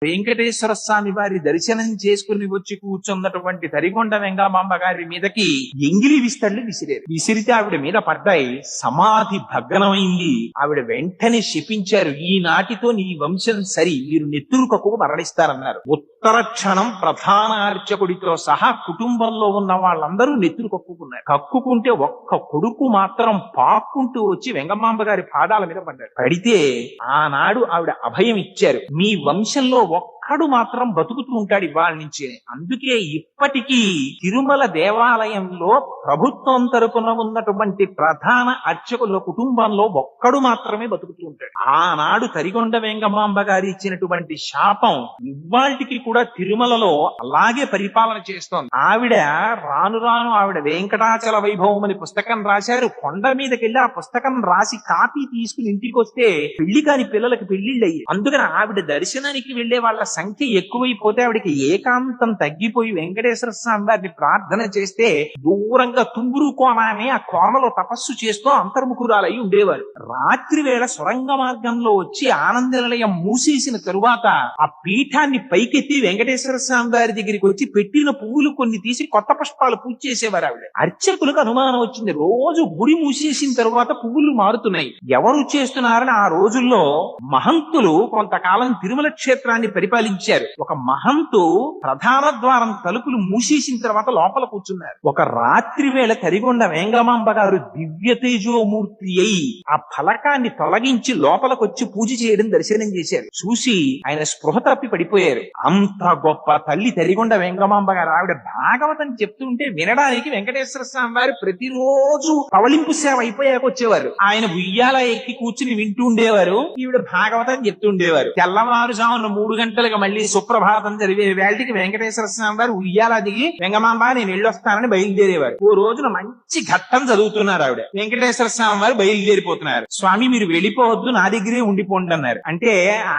వెంకటేశ్వర స్వామి వారి దర్శనం చేసుకుని వచ్చి కూర్చున్నటువంటి తరిగొండ వెంగమాంబ గారి మీదకి ఎంగిలి విస్తళ్ళు విసిరారు. విసిరితే ఆవిడ మీద పడ్డాయి. సమాధి భగ్నమైంది. ఆవిడ వెంటనే శపించారు, ఈనాటితో నీ వంశం సరి, మీరు నెత్తురు కక్కుకు మరణిస్తారన్నారు. ఉత్తర క్షణం ప్రధాన అర్చకుడితో సహా కుటుంబంలో ఉన్న వాళ్ళందరూ నెత్తురు కక్కుకున్నారు. కక్కుకుంటే ఒక్క కొడుకు మాత్రం పాక్కుంటూ వచ్చి వెంగమాంబ గారి పాదాల మీద పడ్డాడు. పడితే ఆనాడు ఆవిడ అభయం ఇచ్చారు, మీ వంశంలో ఒక్కడు మాత్రం బతుకుతూ ఉంటాడు ఇవాళ నుంచి. అందుకే ఇప్పటికీ తిరుమల దేవాలయంలో ప్రభుత్వం తరపున ఉన్నటువంటి ప్రధాన అర్చకుల కుటుంబంలో ఒక్కడు మాత్రమే బతుకుతూ ఉంటాడు. ఆనాడు తరిగొండ వెంగమాంబ గారు ఇచ్చినటువంటి శాపం ఇవాళకి కూడా తిరుమలలో అలాగే పరిపాలన చేస్తోంది. ఆవిడ రాను రాను ఆవిడ వెంకటాచల వైభవం అని పుస్తకం రాశారు. కొండ మీదకి వెళ్ళి ఆ పుస్తకం రాసి కాపీ తీసుకుని ఇంటికి వస్తే పెళ్లి కాని పిల్లలకి పెళ్లిళ్ళు అయ్యి. అందుకని ఆవిడ దర్శనానికి వెళ్లే వాళ్ళ సంఖ్య ఎక్కువైపోతే ఆవిడకి ఏకాంతం తగ్గిపోయి వెంకటేశ్వర స్వామి వారిని ప్రార్థన చేస్తే దూరంగా తుంగురు కోన అని ఆ కోనలో తపస్సు చేస్తూ అంతర్ముఖురాలై ఉండేవారు. రాత్రి వేళ సొరంగ మార్గంలో వచ్చి ఆనంద నిలయం మూసేసిన తరువాత ఆ పీఠాన్ని పైకెత్తి వెంకటేశ్వర స్వామి వారి దగ్గరికి వచ్చి పెట్టిన పువ్వులు కొన్ని తీసి కొత్త పుష్పాలు పూజ చేసేవారు ఆవిడ. అర్చకులకు అనుమానం వచ్చింది, రోజు గుడి మూసేసిన తరువాత పువ్వులు మారుతున్నాయి, ఎవరు చేస్తున్నారని. ఆ రోజుల్లో మహంతులు కొంతకాలం తిరుమల క్షేత్రాన్ని పరిపాలించారు. ఒక మహంతు ప్రధాన ద్వారం తలుపులు మూసేసిన తర్వాత లోపల కూర్చున్నారు. ఒక రాత్రి వేళ తరిగొండ వెంగమాంబ గారు దివ్య తేజోమూర్తి అయి ఆ ఫలకాన్ని తొలగించి లోపలికొచ్చి పూజ చేయడం దర్శనం చేశారు. చూసి ఆయన స్పృహ తప్పి పడిపోయారు. అంత గొప్ప తల్లి తరిగొండ వెంగమాంబ గారు. ఆవిడ భాగవతం చెప్తుంటే వినడానికి వెంకటేశ్వర స్వామి వారు ప్రతిరోజు పవళింపు సేవ అయిపోయాక వచ్చేవారు. ఆయన ఉయ్యాల ఎక్కి కూర్చుని వింటూ ఉండేవారు, ఈవిడ భాగవతం చెప్తుండేవారు. తెల్లవారుజామున 3 గంటలకు మళ్ళీ సుప్రభాతం జరిగే వేళకి వెంకటేశ్వర స్వామి వారు ఉయ్యాల దిగి వెంగమాంబ నేను వెళ్ళొస్తానని బయలుదేరేవారు. ఓ రోజున మంచి ఘట్టం చదువుతున్నారు ఆవిడ. వెంకటేశ్వర స్వామి వారు బయలుదేరిపోతున్నారు. స్వామి మీరు వెళ్ళిపోవద్దు, నా దగ్గరే ఉండిపోండి అన్నారు. అంటే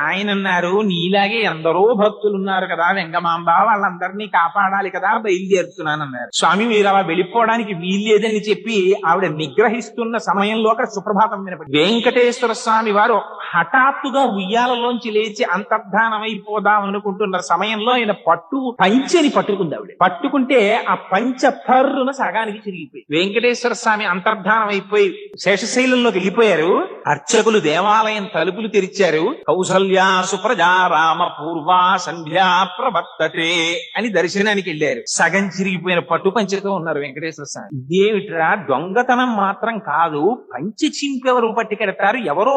ఆయన అన్నారు, నీలాగే ఎందరో భక్తులు ఉన్నారు కదా వెంగమాంబ, వాళ్ళందరినీ కాపాడాలి కదా, బయలుదేరుతున్నానన్నారు. స్వామి మీరు అలా వెళ్ళిపోవడానికి వీల్లేదని చెప్పి ఆవిడ నిగ్రహిస్తున్న సమయంలో అక్కడ సుప్రభాతం వినపడి వెంకటేశ్వర స్వామి వారు హఠాత్తుగా ఉయ్యాలలోంచి లేచి అంతర్ధానం అయిపోదాం అనుకుంటున్న సమయంలో ఆయన పంచెని పట్టుకుంది ఆవిడ. పట్టుకుంటే ఆ పంచ పర్రున సగానికి చిరిగిపోయి వెంకటేశ్వర స్వామి అంతర్ధానం అయిపోయి శేషశైలంలోకి వెళ్ళిపోయారు. అర్చకులు దేవాలయం తలుపులు తెరిచారు. కౌసల్యా సుప్రజా రామ పూర్వా సంధ్యా ప్రవర్తతే అని దర్శనానికి వెళ్ళారు. సగం చిరిగిపోయిన పట్టు పంచతో ఉన్నారు వెంకటేశ్వర స్వామి. ఇదేమిట్రా, దొంగతనం మాత్రం కాదు, పంచి చింపెవరు పట్టుకెడతారు, ఎవరో